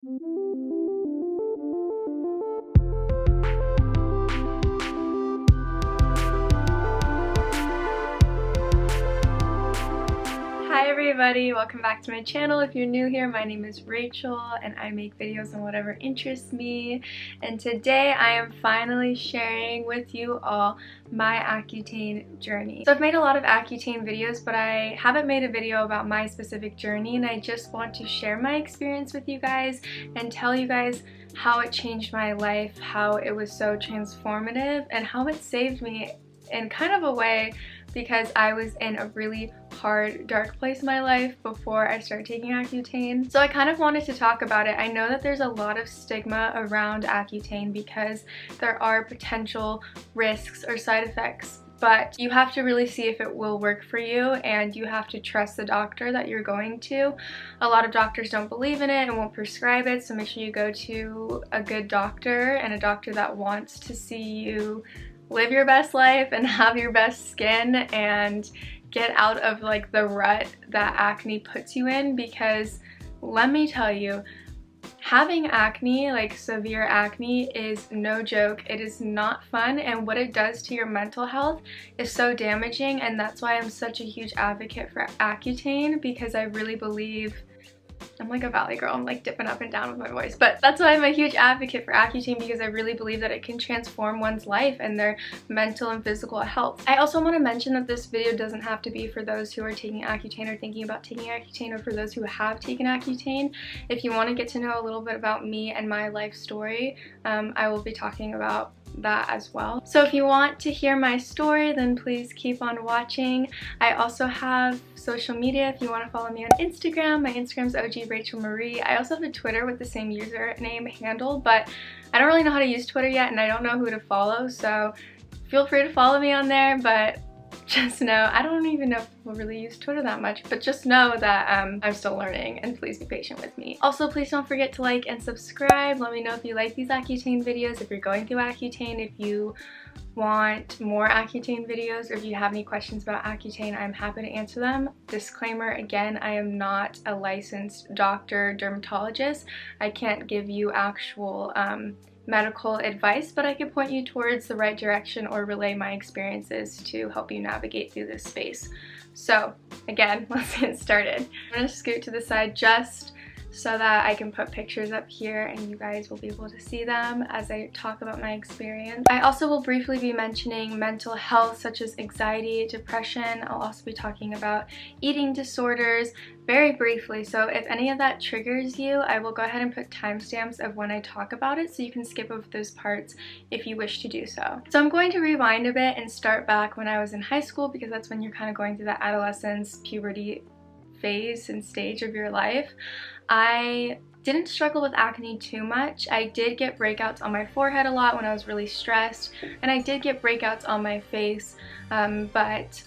Hi everybody, welcome back to my channel. If you're new here, my name is Rachel and I make videos on whatever interests me. And today I am finally sharing with you all my Accutane journey. So I've made a lot of Accutane videos, but I haven't made a video about my specific journey, and I just want to share my experience with you guys and tell you guys how it changed my life, how it was so transformative, and how it saved me in kind of a way because I was in a really hard, dark place in my life before I started taking Accutane. So I kind of wanted to talk about it. I know that there's a lot of stigma around Accutane because there are potential risks or side effects, but you have to really see if it will work for you, and you have to trust the doctor that you're going to. A lot of doctors don't believe in it and won't prescribe it, so make sure you go to a good doctor and a doctor that wants to see you live your best life and have your best skin and get out of like the rut that acne puts you in, because let me tell you, having acne, like severe acne, is no joke. It is not fun, and what it does to your mental health is so damaging, and that's why I'm such a huge advocate for Accutane, because I really believe, I'm like a valley girl, I'm like dipping up and down with my voice, but that's why I'm a huge advocate for Accutane, because I really believe that it can transform one's life and their mental and physical health. I also want to mention that this video doesn't have to be for those who are taking Accutane or thinking about taking Accutane, or for those who have taken Accutane. If you want to get to know a little bit about me and my life story, I will be talking about that as well. So if you want to hear my story, then please keep on watching. I also have social media if you want to follow me on Instagram. My Instagram is OG Rachel Marie. I also have a Twitter with the same username handle, but I don't really know how to use Twitter yet, and I don't know who to follow, so feel free to follow me on there. But just know, I don't even know if people really use Twitter that much, but just know that I'm still learning, and please be patient with me. Also, please don't forget to like and subscribe. Let me know if you like these Accutane videos, if you're going through Accutane, if you want more Accutane videos, or if you have any questions about Accutane, I'm happy to answer them. Disclaimer again, I am not a licensed doctor, dermatologist. I can't give you actual medical advice, but I can point you towards the right direction or relay my experiences to help you navigate through this space. So again, let's get started. I'm gonna scoot to the side just so that I can put pictures up here and you guys will be able to see them as I talk about my experience. I also will briefly be mentioning mental health such as anxiety, depression. I'll also be talking about eating disorders very briefly, so if any of that triggers you, I will go ahead and put timestamps of when I talk about it so you can skip over those parts if you wish to do so. So I'm going to rewind a bit and start back when I was in high school, because that's when you're kind of going through that adolescence, puberty phase and stage of your life. I didn't struggle with acne too much. I did get breakouts on my forehead a lot when I was really stressed, and I did get breakouts on my face, but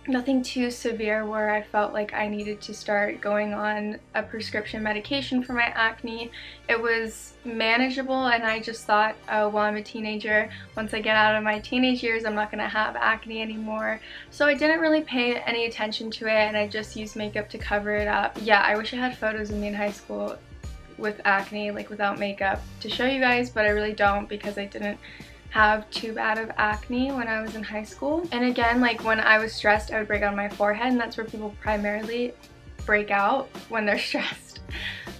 nothing too severe where I felt like I needed to start going on a prescription medication for my acne. It was manageable, and I just thought, oh, well, I'm a teenager. Once I get out of my teenage years, I'm not gonna have acne anymore. So I didn't really pay any attention to it, and I just used makeup to cover it up. Yeah, I wish I had photos of me in high school with acne, like without makeup, to show you guys, but I really don't, because I didn't have too bad of acne when I was in high school. And again, like when I was stressed, I would break out on my forehead, and that's where people primarily break out when they're stressed.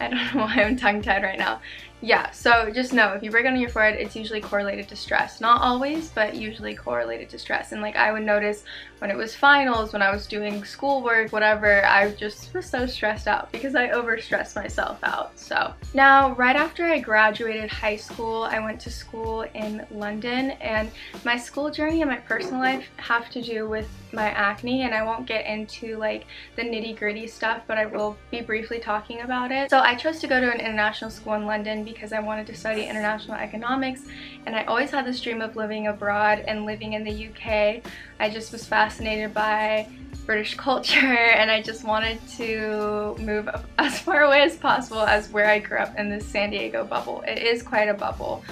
I don't know why I'm tongue-tied right now. Yeah, so just know, if you break out on your forehead, it's usually correlated to stress. Not always, but usually correlated to stress. And like I would notice when it was finals, when I was doing schoolwork, whatever, I just was so stressed out because I overstressed myself out. So now, right after I graduated high school, I went to school in London, and my school journey and my personal life have to do with my acne, and I won't get into like the nitty-gritty stuff, but I will be briefly talking about it. So I chose to go to an international school in London because I wanted to study international economics, and I always had this dream of living abroad and living in the UK. I just was fascinated by British culture, and I just wanted to move as far away as possible as where I grew up in the San Diego bubble. It is quite a bubble.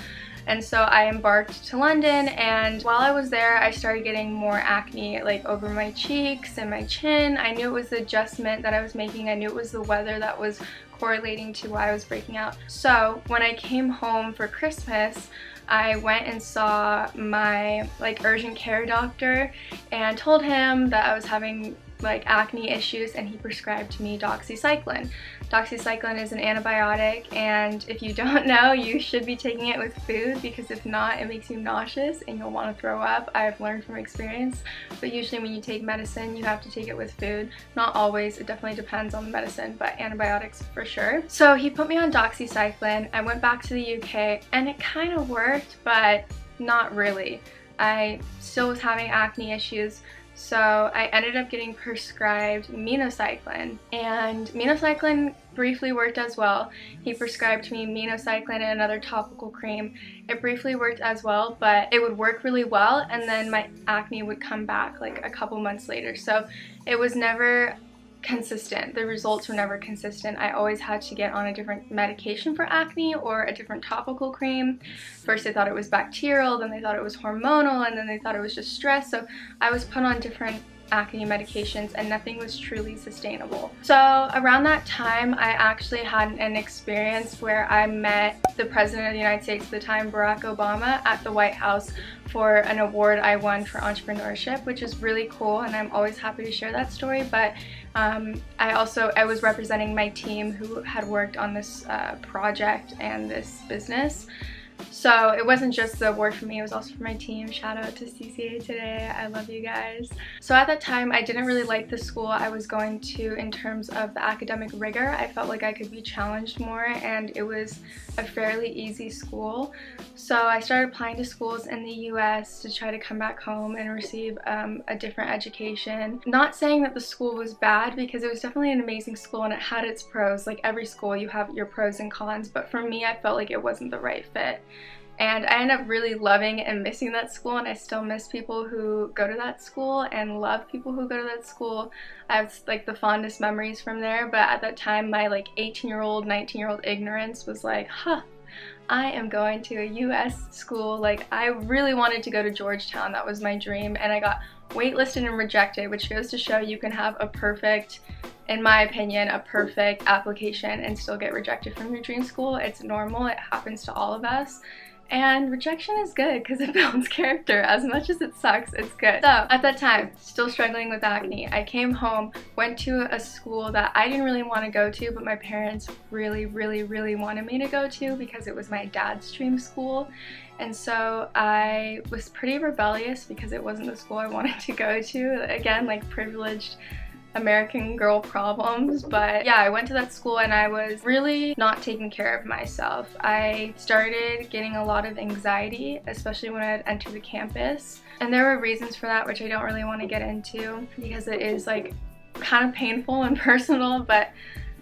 And so I embarked to London, and while I was there, I started getting more acne, like over my cheeks and my chin. I knew it was the adjustment that I was making. I knew it was the weather that was correlating to why I was breaking out. So when I came home for Christmas, I went and saw my urgent care doctor and told him that I was having acne issues, and he prescribed me doxycycline. Doxycycline is an antibiotic, and if you don't know, you should be taking it with food, because if not, it makes you nauseous and you'll want to throw up. I've learned from experience, but usually when you take medicine, you have to take it with food. Not always, it definitely depends on the medicine, but antibiotics for sure. So he put me on doxycycline. I went back to the UK and it kind of worked, but not really. I still was having acne issues. So I ended up getting prescribed minocycline, and minocycline briefly worked as well. He prescribed me minocycline and another topical cream. It briefly worked as well, but it would work really well, and then my acne would come back a couple months later. So it was never consistent. The results were never consistent. I always had to get on a different medication for acne or a different topical cream. First they thought it was bacterial, then they thought it was hormonal, and then they thought it was just stress. So I was put on different acne medications and nothing was truly sustainable. So around that time, I actually had an experience where I met the President of the United States at the time, Barack Obama, at the White House for an award I won for entrepreneurship, which is really cool, and I'm always happy to share that story. But I was representing my team who had worked on this project and this business. So it wasn't just the award for me, it was also for my team. Shout out to CCA today, I love you guys. So at that time, I didn't really like the school I was going to in terms of the academic rigor. I felt like I could be challenged more, and it was a fairly easy school. So I started applying to schools in the US to try to come back home and receive a different education. Not saying that the school was bad, because it was definitely an amazing school and it had its pros. Like every school, you have your pros and cons, but for me, I felt like it wasn't the right fit. And I ended up really loving and missing that school, and I still miss people who go to that school and love people who go to that school. I have the fondest memories from there, but at that time my 18-year-old, 19-year-old ignorance was like, huh, I am going to a US school. I really wanted to go to Georgetown, that was my dream, and I got waitlisted and rejected, which goes to show you can have a perfect, in my opinion, a perfect application and still get rejected from your dream school. It's normal, it happens to all of us. And rejection is good because it builds character. As much as it sucks, it's good. So at that time, still struggling with acne, I came home, went to a school that I didn't really want to go to, but my parents really, really, really wanted me to go to because it was my dad's dream school. And so I was pretty rebellious because it wasn't the school I wanted to go to. Again, privileged American girl problems. But yeah, I went to that school and I was really not taking care of myself. I started getting a lot of anxiety, especially when I would enter the campus. And there were reasons for that, which I don't really want to get into because it is kind of painful and personal, but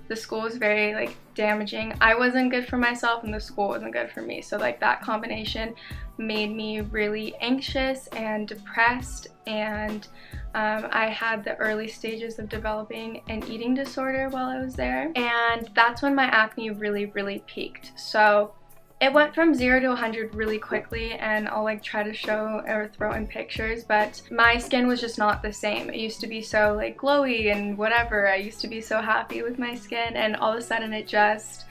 the school was very damaging. I wasn't good for myself and the school wasn't good for me. So that combination made me really anxious and depressed, and I had the early stages of developing an eating disorder while I was there, and that's when my acne really, really peaked. So it went from 0 to 100 really quickly, and I'll try to show or throw in pictures, but my skin was just not the same. It used to be so glowy and whatever. I used to be so happy with my skin, and all of a sudden it just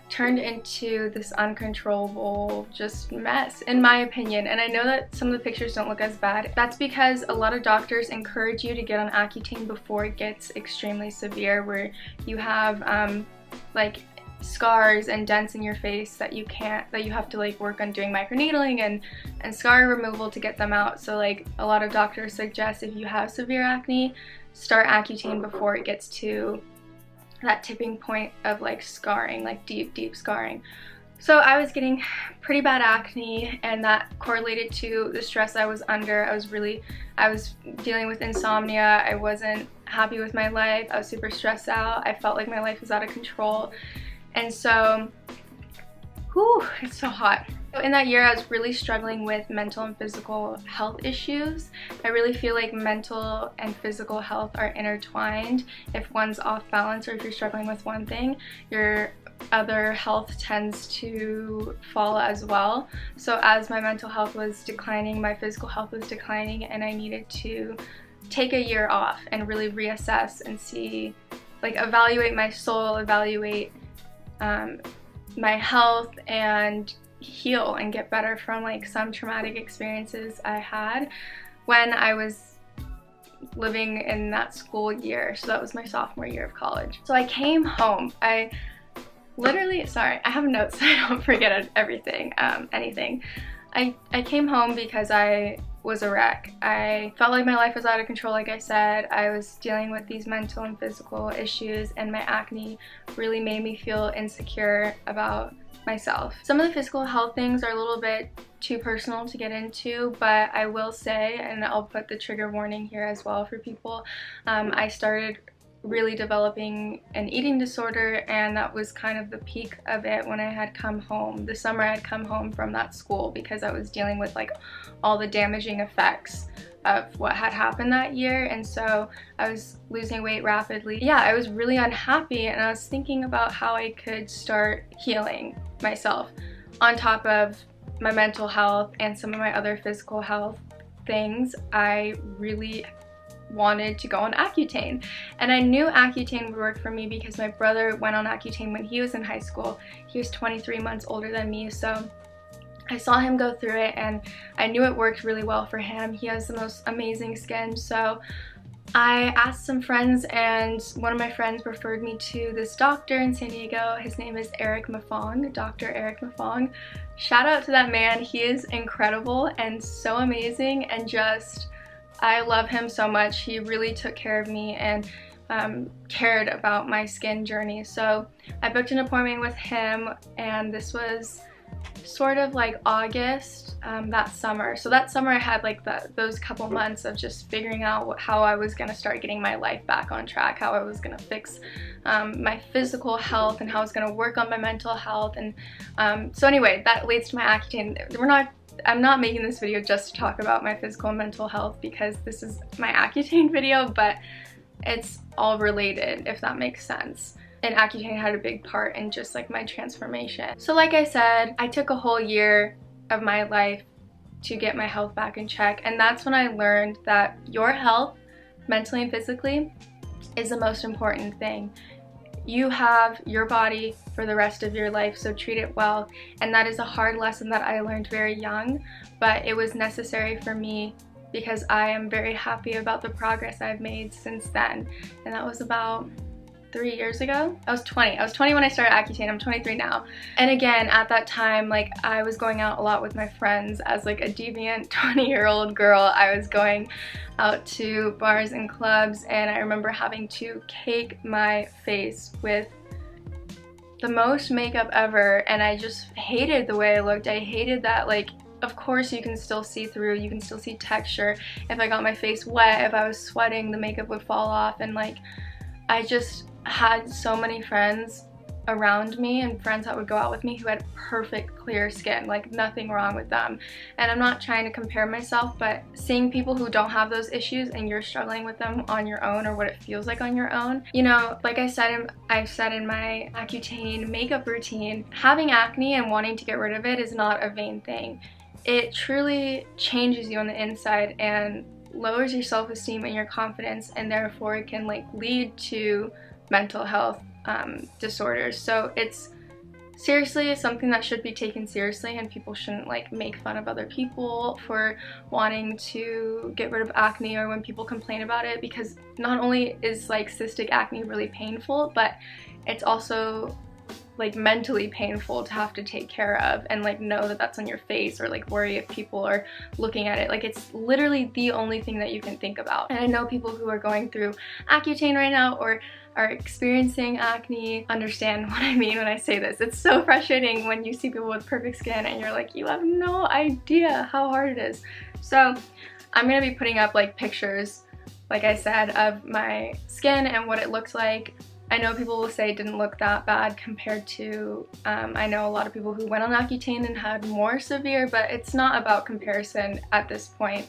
turned into this uncontrollable just mess, in my opinion. And I know that some of the pictures don't look as bad. That's because a lot of doctors encourage you to get on Accutane before it gets extremely severe, where you have scars and dents in your face that you have to work on doing microneedling and scar removal to get them out. So a lot of doctors suggest if you have severe acne, start Accutane before it gets to that tipping point of scarring, deep scarring. So I was getting pretty bad acne, and that correlated to the stress I was under. I was dealing with insomnia. I wasn't happy with my life. I was super stressed out. I felt like my life was out of control. And so, whew, it's so hot. So in that year, I was really struggling with mental and physical health issues. I really feel like mental and physical health are intertwined. If one's off balance, or if you're struggling with one thing, your other health tends to fall as well. So as my mental health was declining, my physical health was declining, and I needed to take a year off and really reassess and see, evaluate my soul, evaluate my health and heal and get better from like some traumatic experiences I had when I was living in that school year. So that was my sophomore year of college. So I came home. I literally, sorry, I have notes so I don't forget everything, anything. I came home because I was a wreck. I felt like my life was out of control, like I said. I was dealing with these mental and physical issues, and my acne really made me feel insecure about myself. Some of the physical health things are a little bit too personal to get into, but I will say, and I'll put the trigger warning here as well for people, I started really developing an eating disorder, and that was kind of the peak of it when I had come home. The summer I had come home from that school because I was dealing with like all the damaging effects of what had happened that year, and so I was losing weight rapidly. Yeah, I was really unhappy, and I was thinking about how I could start healing myself on top of my mental health and some of my other physical health things. I really wanted to go on Accutane, and I knew Accutane would work for me because my brother went on Accutane when he was in high school. He was 23 months older than me, so I saw him go through it and I knew it worked really well for him. He has the most amazing skin. So I asked some friends, and one of my friends referred me to this doctor in San Diego. His name is Eric Mafong, Dr. Eric Mafong. Shout out to that man. He is incredible and so amazing, and just I love him so much. He really took care of me and cared about my skin journey. So I booked an appointment with him, and this was sort of like August that summer. So that summer I had like those couple months of just figuring out how I was gonna start getting my life back on track, how I was gonna fix my physical health, and how I was gonna work on my mental health. And so anyway, that leads to my Accutane. I'm not making this video just to talk about my physical and mental health because this is my Accutane video, but it's all related, if that makes sense. And Accutane had a big part in just like my transformation. So like I said, I took a whole year of my life to get my health back in check, and that's when I learned that your health, mentally and physically, is the most important thing. You have your body for the rest of your life, so treat it well. And that is a hard lesson that I learned very young, but it was necessary for me because I am very happy about the progress I've made since then. And that was about 3 years ago. I was 20. I was 20 when I started Accutane. I'm 23 now. And again, at that time, like, I was going out a lot with my friends as like a deviant 20-year-old girl. I was going out to bars and clubs, and I remember having to cake my face with the most makeup ever, and I just hated the way I looked. I hated that, like, of course you can still see through, you can still see texture. If I got my face wet, if I was sweating, the makeup would fall off, and like, I just had so many friends around me and friends that would go out with me who had perfect clear skin, like nothing wrong with them. And I'm not trying to compare myself, but seeing people who don't have those issues and you're struggling with them on your own, or what it feels like on your own, you know, like I've said in my Accutane makeup routine, having acne and wanting to get rid of it is not a vain thing. It truly changes you on the inside and lowers your self-esteem and your confidence, and therefore it can like lead to mental health disorders. So it's seriously something that should be taken seriously, and people shouldn't like make fun of other people for wanting to get rid of acne, or when people complain about it, because not only is like cystic acne really painful, but it's also like mentally painful to have to take care of and like know that that's on your face, or like worry if people are looking at it. Like, it's literally the only thing that you can think about. And I know people who are going through Accutane right now or are experiencing acne understand what I mean when I say this. It's so frustrating when you see people with perfect skin and you're like, you have no idea how hard it is. So I'm gonna be putting up like pictures, like I said, of my skin and what it looks like. I know people will say it didn't look that bad compared to, I know a lot of people who went on Accutane and had more severe, but it's not about comparison at this point,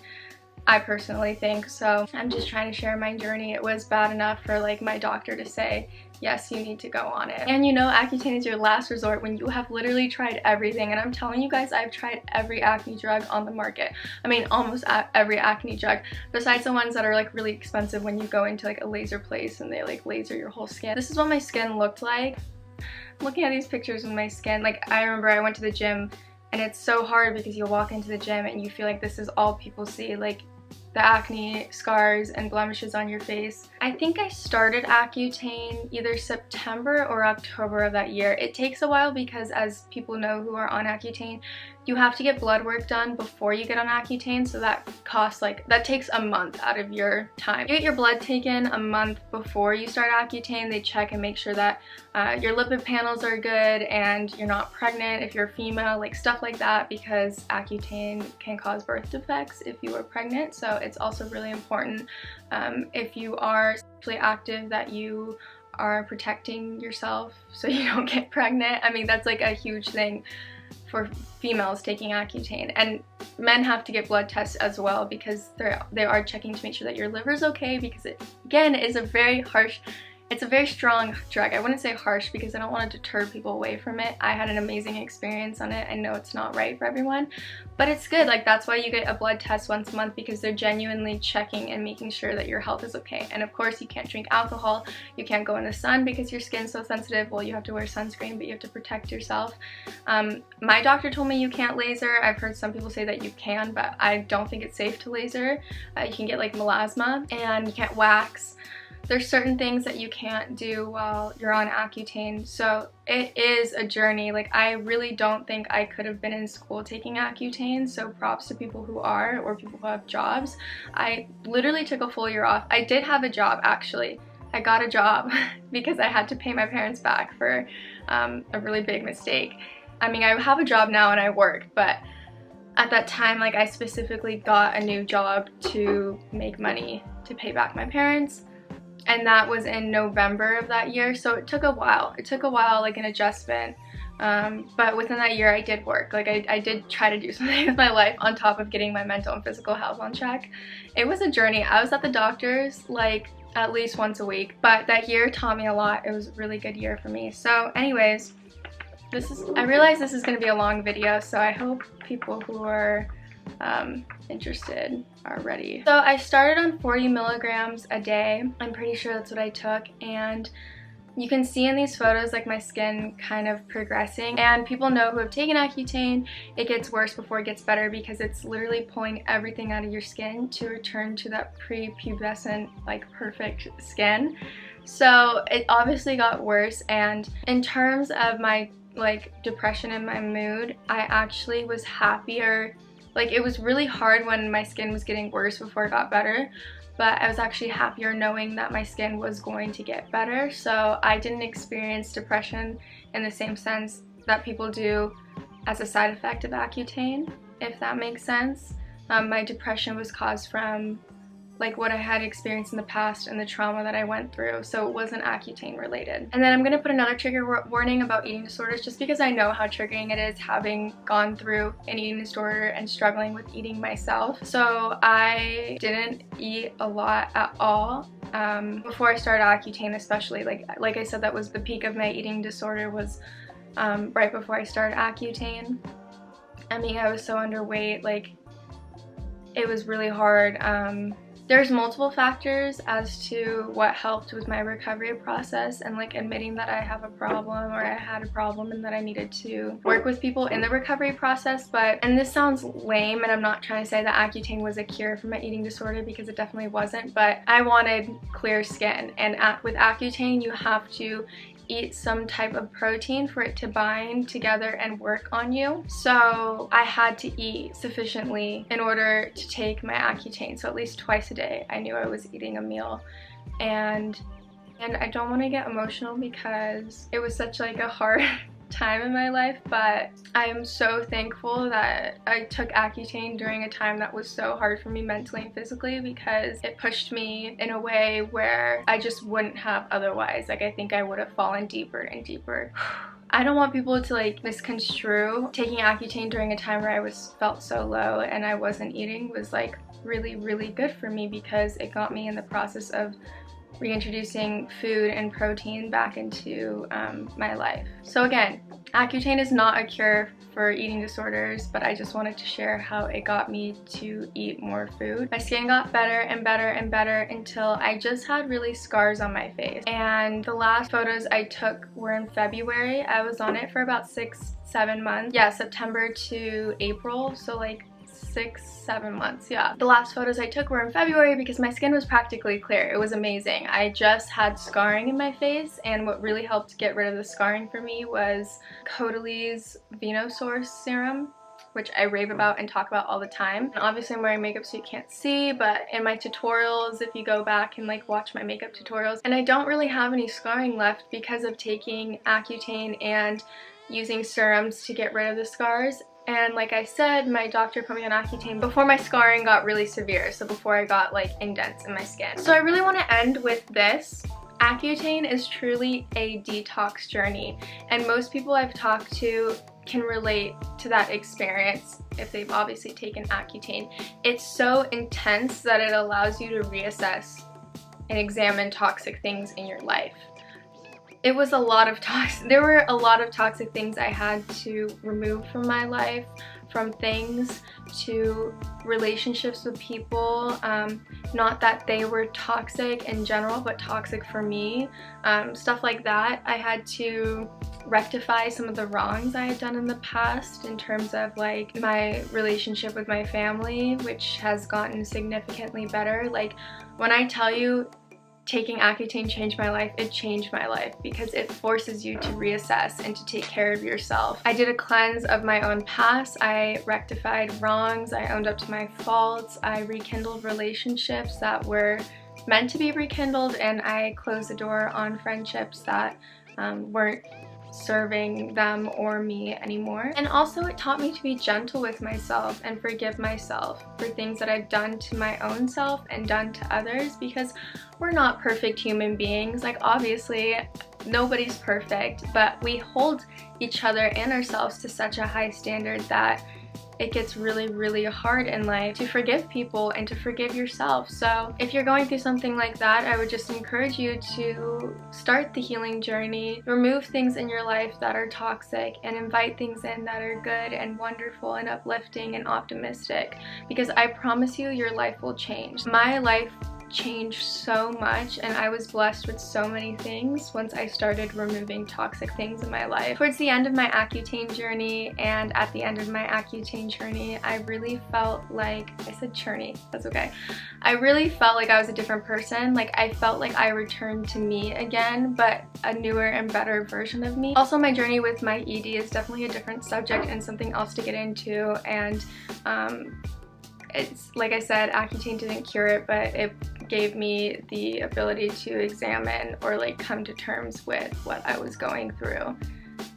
I personally think. So I'm just trying to share my journey. It was bad enough for like my doctor to say, yes, you need to go on it. And you know, Accutane is your last resort when you have literally tried everything. And I'm telling you guys, I've tried every acne drug on the market. I mean, almost every acne drug, besides the ones that are like really expensive when you go into like a laser place and they like laser your whole skin. This is what my skin looked like looking at these pictures of my skin. Like, I remember I went to the gym, and it's so hard because you'll walk into the gym and you feel like this is all people see, like the acne, scars, and blemishes on your face. I think I started Accutane either September or October of that year. It takes a while because, as people know who are on Accutane, you have to get blood work done before you get on Accutane, so that costs that takes a month out of your time. You get your blood taken a month before you start Accutane. They check and make sure that your lipid panels are good and you're not pregnant if you're female, like stuff like that, because Accutane can cause birth defects if you are pregnant. So it's also really important if you are sexually active that you are protecting yourself so you don't get pregnant. I mean, that's like a huge thing for females taking Accutane, and men have to get blood tests as well because they are checking to make sure that your liver's okay, because it again is a very harsh, it's a very strong drug. I wouldn't say harsh because I don't want to deter people away from it. I had an amazing experience on it. I know it's not right for everyone, but it's good. Like, that's why you get a blood test once a month, because they're genuinely checking and making sure that your health is okay. And of course, you can't drink alcohol, you can't go in the sun because your skin's so sensitive. Well, you have to wear sunscreen, but you have to protect yourself. My doctor told me you can't laser. I've heard some people say that you can, but I don't think it's safe to laser. You can get like melasma, and you can't wax. There's certain things that you can't do while you're on Accutane, so it is a journey. Like, I really don't think I could have been in school taking Accutane, so props to people who are, or people who have jobs. I literally took a full year off. I did have a job, actually. I got a job because I had to pay my parents back for a really big mistake. I mean, I have a job now and I work, but at that time, like, I specifically got a new job to make money to pay back my parents. And that was in November of that year, so it took a while. It took a while, like an adjustment, but within that year I did work. Like, I did try to do something with my life on top of getting my mental and physical health on check. It was a journey. I was at the doctor's like at least once a week, but that year taught me a lot. It was a really good year for me. So anyways, I realize this is going to be a long video, so I hope people who are interested are ready. So I started on 40 milligrams a day. I'm pretty sure that's what I took, and you can see in these photos like my skin kind of progressing, and people know who have taken Accutane, it gets worse before it gets better because it's literally pulling everything out of your skin to return to that pre-pubescent, like, perfect skin. So it obviously got worse, and in terms of my like depression and my mood, I actually was happier. Like, it was really hard when my skin was getting worse before it got better, but I was actually happier knowing that my skin was going to get better. So I didn't experience depression in the same sense that people do as a side effect of Accutane, if that makes sense. My depression was caused from like what I had experienced in the past and the trauma that I went through, so it wasn't Accutane related. And then I'm gonna put another trigger warning about eating disorders, just because I know how triggering it is, having gone through an eating disorder and struggling with eating myself. So I didn't eat a lot at all before I started Accutane, especially. Like I said, that was the peak of my eating disorder, was right before I started Accutane. I mean, I was so underweight, like, it was really hard. There's multiple factors as to what helped with my recovery process, and like admitting that I have a problem, or I had a problem, and that I needed to work with people in the recovery process. And this sounds lame, and I'm not trying to say that Accutane was a cure for my eating disorder, because it definitely wasn't, but I wanted clear skin, and with Accutane you have to eat some type of protein for it to bind together and work on you. So I had to eat sufficiently in order to take my Accutane. So at least twice a day I knew I was eating a meal. And I don't want to get emotional because it was such like a hard time in my life, but I am so thankful that I took Accutane during a time that was so hard for me mentally and physically, because it pushed me in a way where I just wouldn't have otherwise. Like, I think I would have fallen deeper and deeper. I don't want people to like misconstrue taking Accutane during a time where I felt so low and I wasn't eating was like really, really good for me, because it got me in the process of reintroducing food and protein back into my life. So again, Accutane is not a cure for eating disorders, but I just wanted to share how it got me to eat more food. My skin got better and better and better until I just had really scars on my face. And the last photos I took were in February. I was on it for about 6-7 months. Yeah, September to April, so like 6-7 months. Yeah, the last photos I took were in February because my skin was practically clear. It was amazing. I just had scarring in my face, and what really helped get rid of the scarring for me was Caudaly's Venosource serum, which I rave about and talk about all the time. And obviously I'm wearing makeup so you can't see, but in my tutorials, if you go back and like watch my makeup tutorials, and I don't really have any scarring left because of taking Accutane and using serums to get rid of the scars. And like I said, my doctor put me on Accutane before my scarring got really severe, so before I got like indents in my skin. So I really want to end with this. Accutane is truly a detox journey, and most people I've talked to can relate to that experience if they've obviously taken Accutane. It's so intense that it allows you to reassess and examine toxic things in your life. It was a lot of there were a lot of toxic things I had to remove from my life, from things to relationships with people. Not that they were toxic in general, but toxic for me. Stuff like that. I had to rectify some of the wrongs I had done in the past in terms of like my relationship with my family, which has gotten significantly better. Like when I tell you taking Accutane changed my life, it changed my life because it forces you to reassess and to take care of yourself. I did a cleanse of my own past. I rectified wrongs. I owned up to my faults. I rekindled relationships that were meant to be rekindled, and I closed the door on friendships that weren't serving them or me anymore. And also it taught me to be gentle with myself and forgive myself for things that I've done to my own self and done to others, because we're not perfect human beings. Like obviously nobody's perfect, but we hold each other and ourselves to such a high standard that it gets really, really hard in life to forgive people and to forgive yourself. So if you're going through something like that, I would just encourage you to start the healing journey, remove things in your life that are toxic, and invite things in that are good and wonderful and uplifting and optimistic, because I promise you your life will change. My life changed so much, and I was blessed with so many things once I started removing toxic things in my life. Towards the end of my Accutane journey and at the end of my Accutane journey, I really felt like, I said journey, that's okay. I really felt like I was a different person. Like I felt like I returned to me again, but a newer and better version of me. Also, my journey with my ED is definitely a different subject and something else to get into, and it's like I said, Accutane didn't cure it, but it gave me the ability to examine or like come to terms with what I was going through,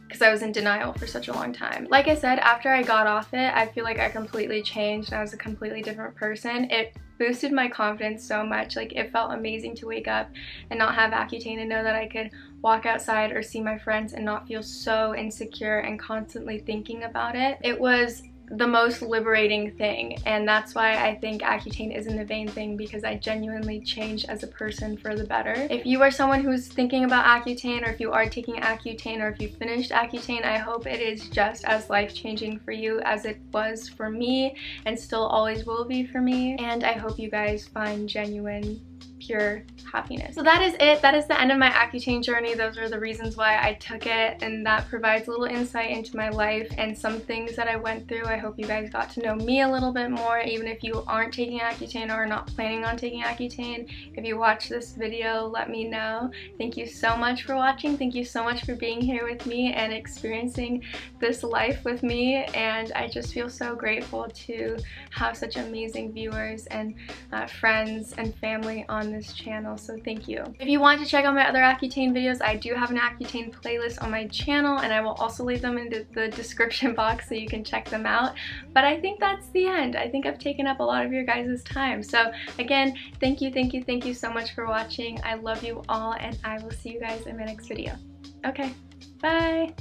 because I was in denial for such a long time. Like I said, after I got off it, I feel like I completely changed and I was a completely different person. It boosted my confidence so much. Like it felt amazing to wake up and not have Accutane and know that I could walk outside or see my friends and not feel so insecure and constantly thinking about it. It was the most liberating thing, and that's why I think Accutane isn't a vain thing, because I genuinely changed as a person for the better. If you are someone who's thinking about Accutane, or if you are taking Accutane, or if you finished Accutane, I hope it is just as life-changing for you as it was for me and still always will be for me, and I hope you guys find genuine, pure happiness. So that is it. That is the end of my Accutane journey. Those are the reasons why I took it, and that provides a little insight into my life and some things that I went through. I hope you guys got to know me a little bit more, even if you aren't taking Accutane or are not planning on taking Accutane. If you watch this video, let me know. Thank you so much for watching. Thank you so much for being here with me and experiencing this life with me, and I just feel so grateful to have such amazing viewers and friends and family on this channel, so thank you. If you want to check out my other Accutane videos, I do have an Accutane playlist on my channel, and I will also leave them in the description box so you can check them out. But I think that's the end. I think I've taken up a lot of your guys' time. So again, thank you so much for watching. I love you all, and I will see you guys in my next video. Okay, bye!